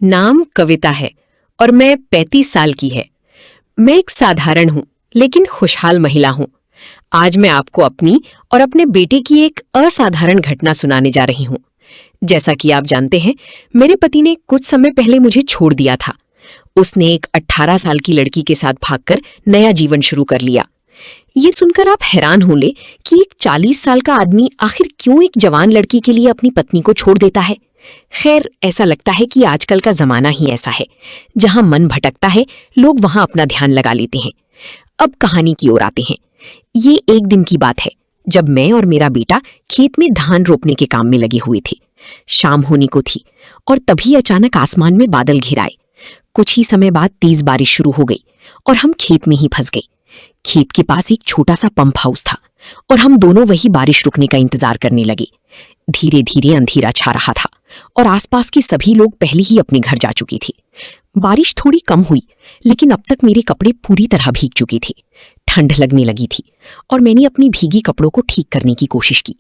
नाम कविता है और मैं 35 साल की है। मैं एक साधारण हूँ लेकिन खुशहाल महिला हूँ। आज मैं आपको अपनी और अपने बेटे की एक असाधारण घटना सुनाने जा रही हूँ। जैसा कि आप जानते हैं, मेरे पति ने कुछ समय पहले मुझे छोड़ दिया था। उसने एक 18 साल की लड़की के साथ भागकर नया जीवन शुरू कर लिया। ये सुनकर आप हैरान होंगे कि एक 40 साल का आदमी आखिर क्यों एक जवान लड़की के लिए अपनी पत्नी को छोड़ देता है। खैर, ऐसा लगता है कि आजकल का जमाना ही ऐसा है। जहां मन भटकता है, लोग वहां अपना ध्यान लगा लेते हैं। अब कहानी की ओर आते हैं। ये एक दिन की बात है जब मैं और मेरा बेटा खेत में धान रोपने के काम में लगे हुए थे। शाम होने को थी और तभी अचानक आसमान में बादल घिर आए। कुछ ही समय बाद तेज बारिश शुरू हो गई और हम खेत में ही फंस गए। खेत के पास एक छोटा सा पंप हाउस था और हम दोनों वही बारिश रुकने का इंतजार करने लगे। धीरे धीरे अंधेरा छा रहा था और आसपास के सभी लोग पहले ही अपने घर जा चुके थे। बारिश थोड़ी कम हुई, लेकिन अब तक मेरे कपड़े पूरी तरह भीग चुके थे। ठंड लगने लगी थी और मैंने अपनी भीगी कपड़ों को ठीक करने की कोशिश की।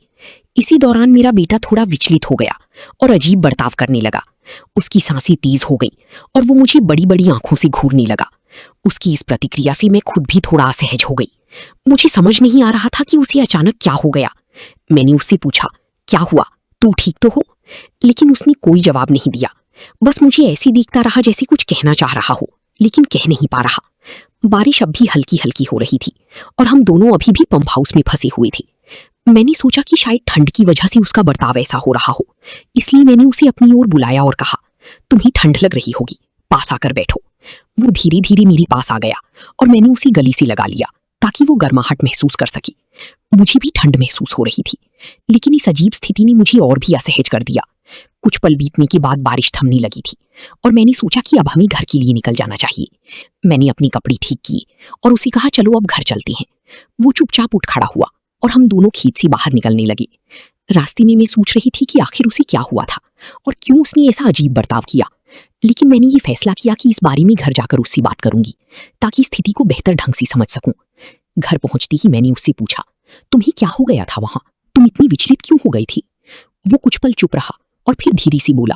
इसी दौरान मेरा बेटा थोड़ा विचलित हो गया और अजीब बर्ताव करने लगा। उसकी सांसें तेज हो गई और वो मुझे बड़ी बड़ी आंखों से घूरने लगा। उसकी इस प्रतिक्रिया से मैं खुद भी थोड़ा असहज हो गई। मुझे समझ नहीं आ रहा था कि उसे अचानक क्या हो गया। मैंने उससे पूछा, क्या हुआ, तू ठीक तो हो? लेकिन उसने कोई जवाब नहीं दिया। बस मुझे ऐसे देखता रहा जैसे कुछ कहना चाह रहा हो, लेकिन कह नहीं पा रहा। बारिश अब भी हल्की हल्की हो रही थी और हम दोनों अभी भी पंप हाउस में फंसे हुए थे। मैंने सोचा कि शायद ठंड की वजह से उसका बर्ताव ऐसा हो रहा हो, इसलिए मैंने उसे अपनी ओर बुलाया और कहा, तुम्हें ठंड लग रही होगी, पास आकर बैठो। वो धीरे धीरे मेरे पास आ गया और मैंने उसे गली से लगा लिया ताकि वो गर्माहट महसूस कर सके। मुझे भी ठंड महसूस हो रही थी, लेकिन इस अजीब स्थिति ने मुझे और भी असहज कर दिया। कुछ पल बीतने के बाद बारिश थमने लगी थी और मैंने सोचा कि अब हमें घर के लिए निकल जाना चाहिए। मैंने अपनी कपड़े ठीक किए और उसे कहा, चलो अब घर चलते हैं। वो चुपचाप उठ खड़ा हुआ और हम दोनों खेत से बाहर निकलने लगे। रास्ते में मैं सोच रही थी कि आखिर उसे क्या हुआ था और क्यों उसने ऐसा अजीब बर्ताव किया। लेकिन मैंने ये फैसला किया कि इस बारे में घर जाकर उससे बात करूंगी ताकि स्थिति को बेहतर ढंग से समझ सकूं। घर पहुंचते ही मैंने उससे पूछा, तुम्हें क्या हो गया था वहां? तुम इतनी विचलित क्यों हो गई थी? वो कुछ पल चुप रहा और फिर धीरे से बोला,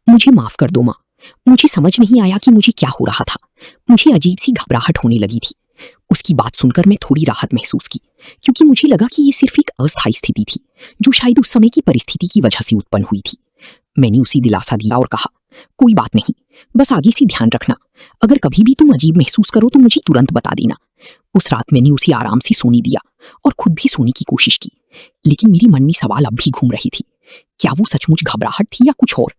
मुझे माफ कर दो माँ, मुझे समझ नहीं आया कि मुझे क्या हो रहा था। मुझे अजीब सी घबराहट होने लगी थी। उसकी बात सुनकर मैं थोड़ी राहत महसूस की, क्योंकि मुझे लगा कि ये सिर्फ एक अस्थायी स्थिति थी जो शायद उस समय की परिस्थिति की वजह से उत्पन्न हुई थी। मैंने उसे दिलासा दिया और कहा, कोई बात नहीं, बस आगे से ध्यान रखना। अगर कभी भी तुम अजीब महसूस करो तो मुझे तुरंत बता देना। उस रात मैंने उसे आराम से सोने दिया और खुद भी सोने की कोशिश की, लेकिन मेरे मन में सवाल अब भी घूम रही थी। क्या वो सचमुच घबराहट थी या कुछ और?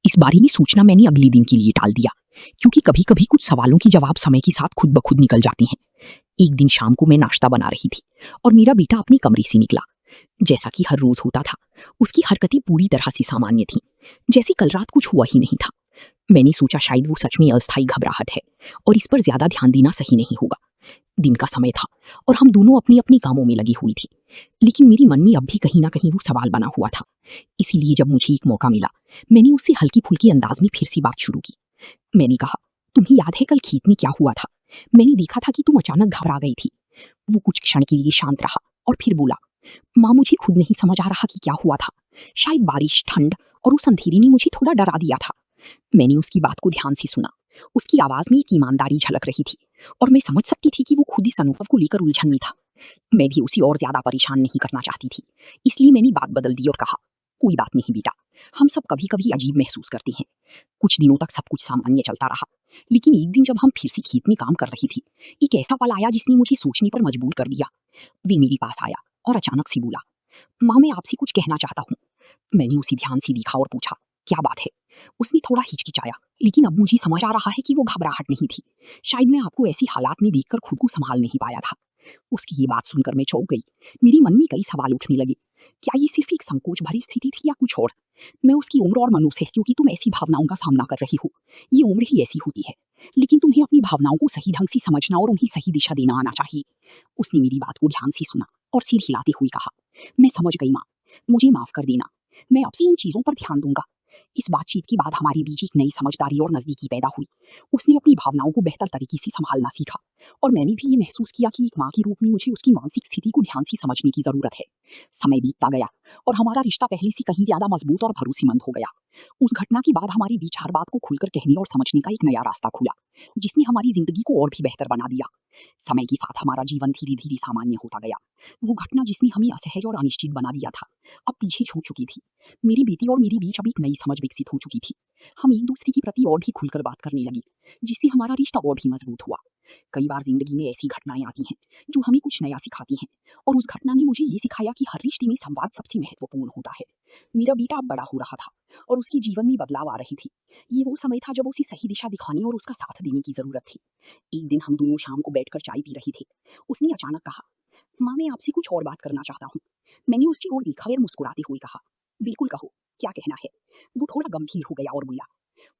इस बारे में सोचना मैंने अगले दिन के लिए टाल दिया, क्योंकि कभी कभी कुछ सवालों के जवाब समय के साथ खुद ब खुद निकल जाते हैं। एक दिन शाम को मैं नाश्ता बना रही थी और मेरा बेटा अपने कमरे से निकला। जैसा कि हर रोज होता था, उसकी हरकतें पूरी तरह से सामान्य थीं, जैसे कल रात कुछ हुआ ही नहीं था। मैंने सोचा शायद वो सच में अस्थायी घबराहट है और इस पर ज्यादा ध्यान देना सही नहीं होगा। दिन का समय था और हम दोनों अपने अपने कामों में लगी हुई थी, लेकिन मेरे मन में अब भी कहीं ना कहीं वो सवाल बना हुआ था। इसीलिए जब मुझे एक मौका मिला, मैंने उससे हल्की फुल्की अंदाज में फिर से बात शुरू की। मैंने कहा, तुम्हें याद है कल खेत में क्या हुआ था? मैंने देखा था कि तुम अचानक घबरा गई थी। वो कुछ क्षण के लिए शांत रहा और फिर बोला, माँ, मुझे खुद नहीं समझ आ रहा कि क्या हुआ था। शायद बारिश, ठंड और उस अंधेरे ने मुझे थोड़ा डरा दिया था। मैंने उसकी बात को ध्यान से सुना। उसकी आवाज में एक ईमानदारी झलक रही थी और मैं समझ सकती थी कि वो खुद इस अनुभव को लेकर उलझन में था। मैं भी उसे और ज्यादा परेशान नहीं करना चाहती थी, इसलिए मैंने बात बदल दी और कहा, कोई बात नहीं बेटा, हम सब कभी कभी अजीब महसूस करते हैं। कुछ दिनों तक सब कुछ सामान्य चलता रहा, लेकिन एक दिन जब हम फिर से खेत में काम कर रही थी, एक ऐसा पल आया जिसने मुझे सोचने पर मजबूर कर दिया। वे मेरे पास आया और अचानक से बोला, माँ, मैं आपसे कुछ कहना चाहता हूँ। मैंने उसे ध्यान से देखा और पूछा, क्या बात है? उसने थोड़ा हिचकिचाया, लेकिन अब मुझे समझ आ रहा है कि वो घबराहट नहीं थी। शायद मैं आपको ऐसी हालात में देखकर खुद को संभाल नहीं पाया था। उसकी ये बात सुनकर मैं चौंक गई। मेरे मन में कई सवाल उठने लगे। क्या ये सिर्फ एक संकोच भरी स्थिति थी या कुछ और? मैं उसकी उम्र और मनुष्य क्योंकि तुम ऐसी भावनाओं का सामना कर रही हो, ये उम्र ही ऐसी होती है, लेकिन तुम्हें अपनी भावनाओं को सही ढंग से समझना और उन्हें सही दिशा देना आना चाहिए। उसने मेरी बात को ध्यान से सुना और सिर हिलाते हुए कहा, मैं समझ गई माँ, मुझे माफ कर देना। मैं अब से इन चीजों पर ध्यान दूंगा। इस बातचीत के बाद हमारे बीच एक नई समझदारी और नज़दीकी पैदा हुई। उसने अपनी भावनाओं को बेहतर तरीके से संभालना सीखा और मैंने भी ये महसूस किया कि एक माँ के रूप में मुझे उसकी मानसिक स्थिति को ध्यान से समझने की ज़रूरत है। समय बीतता गया और हमारा रिश्ता पहले से कहीं ज़्यादा मजबूत और भरोसेमंद हो गया। उस घटना के बाद हमारे बीच हर बात को खुलकर कहने और समझने का एक नया रास्ता खुला, जिसने हमारी ज़िंदगी को और भी बेहतर बना दिया। समय के साथ हमारा जीवन धीरे-धीरे सामान्य होता गया। वो घटना जिसने हमें असहज और अनिश्चित बना दिया था, अब पीछे छूट चुकी थी। मेरी बेटी और मेरे बीच अब एक नई समझ विकसित हो चुकी थी। हम एक-दूसरे के प्रति और भी खुलकर बात करने लगे, जिससे हमारा रिश्ता और भी मजबूत हुआ। कई बार ज़िंदगी में ऐसी घटनाएँ आती हैं, जो हमें कुछ नया सिखाती हैं और उस घटना ने मुझे ये सिखाया कि हर रिश्ते में संवाद सबसे महत्वपूर्ण होता है। मेरा बेटा अब बड़ा हो रहा था और उसके जीवन में बदलाव आ रहे थे। ये वो समय था जब उसे सही दिशा दिखाने और उसका साथ देने की ज़रूरत थी। एक दिन हम दोनों शाम को बैठकर चाय पी रहे थे। उसने अचानक कहा, माँ मैं आपसे कुछ और बात करना चाहता हूँ। मैंने उसकी ओर देखा और मुस्कुराते हुए कहा, बिल्कुल कहो, क्या कहना है? वो थोड़ा गंभीर हो गया और बोला,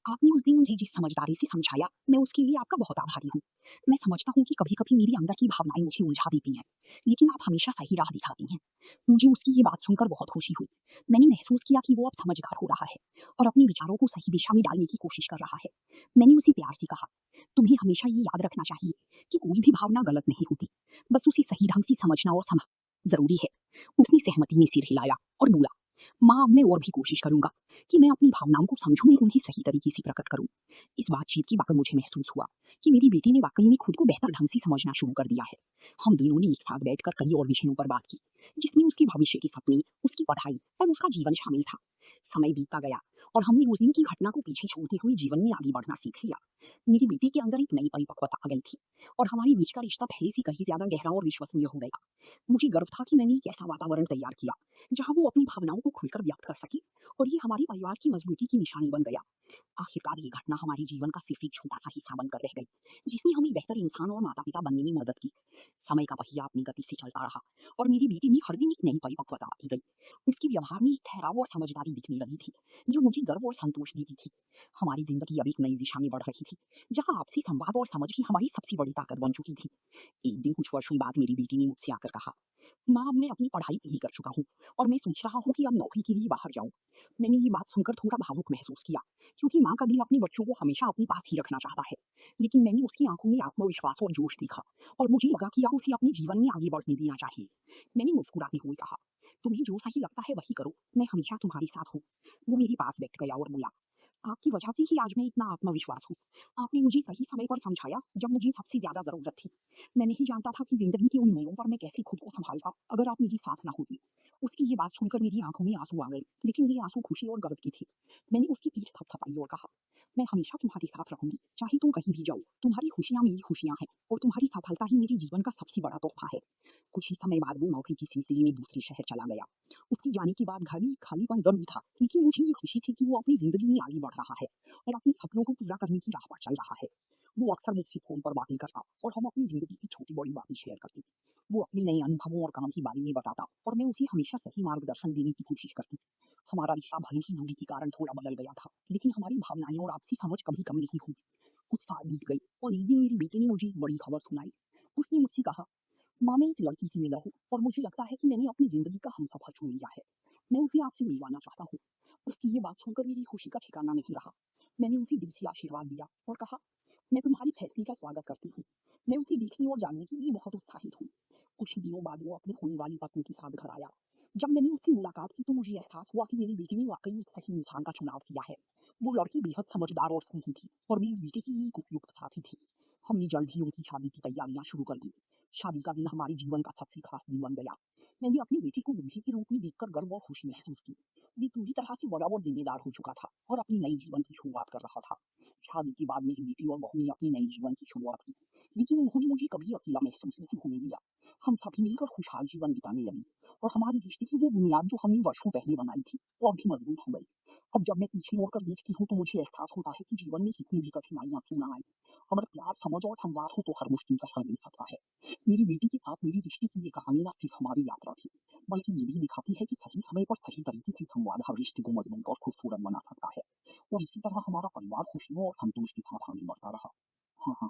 आपने उस दिन मुझे जिस समझदारी से समझाया, मैं उसके लिए आपका बहुत आभारी हूँ। मैं समझता हूँ कि कभी-कभी मेरे अंदर की भावनाएं मुझे उलझा देती हैं, लेकिन आप हमेशा सही राह दिखाती हैं। मुझे उसकी ये बात सुनकर बहुत खुशी हुई। मैंने महसूस किया कि वो अब समझदार हो रहा है और अपने विचारों को सही दिशा में डालने की कोशिश कर रहा है। मैंने उसे प्यार से कहा, तुम्हें हमेशा ये याद रखना चाहिए कि कोई भी भावना गलत नहीं होती, बस उसे सही ढंग से समझना और जरूरी है। उसने सहमति में सिर हिलाया और बोला, माँ अब मैं और भी कोशिश करूंगा कि मैं अपनी भावनाओं को समझूं और उन्हें सही तरीके से प्रकट करूं। इस बातचीत के बाद मुझे महसूस हुआ कि मेरी बेटी ने वाकई में खुद को बेहतर ढंग से समझना शुरू कर दिया है। हम दोनों ने एक साथ बैठकर कई और विषयों पर बात की, जिसमें उसके भविष्य के सपने, उसकी पढ़ाई और उसका जीवन शामिल था। समय बीतता गया और हमने उस दिन की घटना को पीछे छोड़ते हुए जीवन में आगे बढ़ना सीख लिया। मेरी बेटी के अंदर एक नई परिपक्वता आ गई थी और हमारे बीच का रिश्ता पहले से कहीं ज्यादा गहरा और विश्वसनीय हो गया। मुझे गर्व था कि मैंने एक ऐसा वातावरण तैयार किया जहां वो अपनी भावनाओं को खुलकर व्यक्त कर सके और ये हमारे परिवार की मजबूती की निशानी बन गया। आखिरकार ये घटना हमारे जीवन का सिर्फ एक छोटा सा हिस्सा बनकर रह गई, जिसने हमें बेहतर इंसान और माता पिता बनने में मदद की। समय का पहिया अपनी गति से चलता रहा और मेरी बेटी में हर दिन एक नई परिपक्वता आती गई। उसके व्यवहार में एक ठहराव और समझदारी दिखने लगी थी, जो मुझे गर्व और संतोष देती थी। हमारी जिंदगी अब एक नई दिशा में बढ़ रही थी, जहाँ आपसी संवाद और समझ ही हमारी सबसे बड़ी ताकत बन चुकी थी। एक दिन कुछ वर्षों बाद मेरी बेटी ने मुझसे आकर कहा, माँ अब मैं अपनी पढ़ाई पूरी कर चुका हूँ और मैं सोच रहा हूँ कि अब नौकरी के लिए बाहर जाऊँ। मैंने ये बात सुनकर थोड़ा भावुक महसूस किया, क्योंकि माँ का दिल अपने बच्चों को हमेशा अपने पास ही रखना चाहता है। लेकिन मैंने उसकी आंखों में आत्मविश्वास और जोश देखा और मुझे लगा कि अब उसे अपने जीवन में आगे बढ़ने देना चाहिए। मैंने मुस्कुराते हुए कहा, तुम्हें जो सही लगता है वही करो, मैं हमेशा तुम्हारे साथ हूँ। वो मेरे पास बैठ गया और बोला, आपकी वजह से ही आज मैं इतना आत्मविश्वास हूँ। आपने मुझे सही समय पर समझाया जब मुझे सबसे ज्यादा जरूरत थी। मैं नहीं जानता था कि जिंदगी के उन मोड़ों पर मैं कैसे खुद को संभालता अगर आप मेरी साथ ना होती। उसकी ये बात सुनकर मेरी आंखों में आंसू आ गए, लेकिन ये आंसू खुशी और गर्व की थी। मैंने उसकी पीठ थपथपाई और कहा, मैं हमेशा तुम्हारे साथ रहूंगी, चाहे तुम कहीं भी जाओ। तुम्हारी खुशियां मेरी खुशियां हैं और तुम्हारी सफलता ही मेरे जीवन का सबसे बड़ा तोहफा है। कुछ ही समय बाद वो नौकरी के सिलसिले में दूसरे शहर चला गया। उसके जाने के बाद घर में खालीपन जरूर था, लेकिन मुझे ये खुशी थी कि वो अपनी जिंदगी में आगे बढ़ रहा है और अपने सपनों को पूरा करने की राह पर चल रहा है। वो अक्सर मुझसे फोन पर बातें करता और हम अपनी जिंदगी की छोटी बड़ी बातें शेयर करते। वो अपने नए अनुभवों और काम के बारे में बताता और मैं उसे हमेशा सही मार्गदर्शन देने की कोशिश करती। हमारा रिश्ता भले ही दूरी के कारण थोड़ा बदल गया था, लेकिन हमारी भावनाएं और आपसी समझ कभी कम नहीं हुई। कुछ साल बीत गए और एक दिन मेरी बेटी ने मुझे एक बड़ी खबर सुनाई। उसने मुझसे कहा, माँ मैं एक लड़की से मिला हूँ और मुझे लगता है कि मैंने अपनी जिंदगी का हमसफर चुन लिया है। मैं उसे आपसे मिलवाना चाहता हूँ। उसकी ये बात सुनकर मेरी खुशी का ठिकाना नहीं रहा। मैंने उसे दिल से आशीर्वाद दिया और कहा, मैं तुम्हारी फैसले का स्वागत करती हूँ। मैं उसे देखने और जानने के लिए बहुत उत्साहित हूँ। कुछ ही दिनों बाद वो अपनी होने वाली पत्नी के साथ घर आया। जब मैंने उससे मुलाकात की तो मुझे एहसास हुआ कि मेरी बेटी ने वाकई एक सही इंसान का चुनाव किया है। वो लड़की बेहद समझदार और स्नेही थी और मेरी बेटी की एक उपयुक्त साथी थी। हमने जल्द ही उनकी शादी की तैयारियां शुरू कर दी। शादी का दिन हमारे जीवन का सबसे खास दिन बन गया। मैंने अपनी बेटी को दुल्हे के रूप में देखकर गर्व और खुशी महसूस की। वे पूरी तरह से बड़ा और जिम्मेदार हो चुका था और अपनी नई जीवन की शुरुआत कर रहा था। शादी के बाद मेरी बेटी और बहू ने अपनी नई जीवन की शुरुआत की, लेकिन उन्होंने मुझे कभी अकेला महसूस नहीं होने दिया। हम सभी मिलकर खुशहाल जीवन बिताने लगे और हमारी रिश्ते की वो बुनियाद जो हमने वर्षों पहले बनाई थी वो अभी मजबूत हो गई। अब जब मैं पीछे मुड़कर देखती हूँ तो मुझे एहसास होता है कि जीवन में कितनी भी कठिनाइयां क्यों ना आए, अगर प्यार, समझ और संवाद हो तो हर मुश्किल का हल मिल सकता है। मेरी बेटी के साथ मेरी रिश्ते की ये कहानी न सिर्फ हमारी यात्रा थी, बल्कि ये भी दिखाती है कि सही समय पर सही तरीके से संवाद हर रिश्ते को मजबूत और खूबसूरत बना सकता है। और इसी तरह हमारा परिवार खुशियों और संतोष के साथ आगे बढ़ता रहा। हाँ हाँ।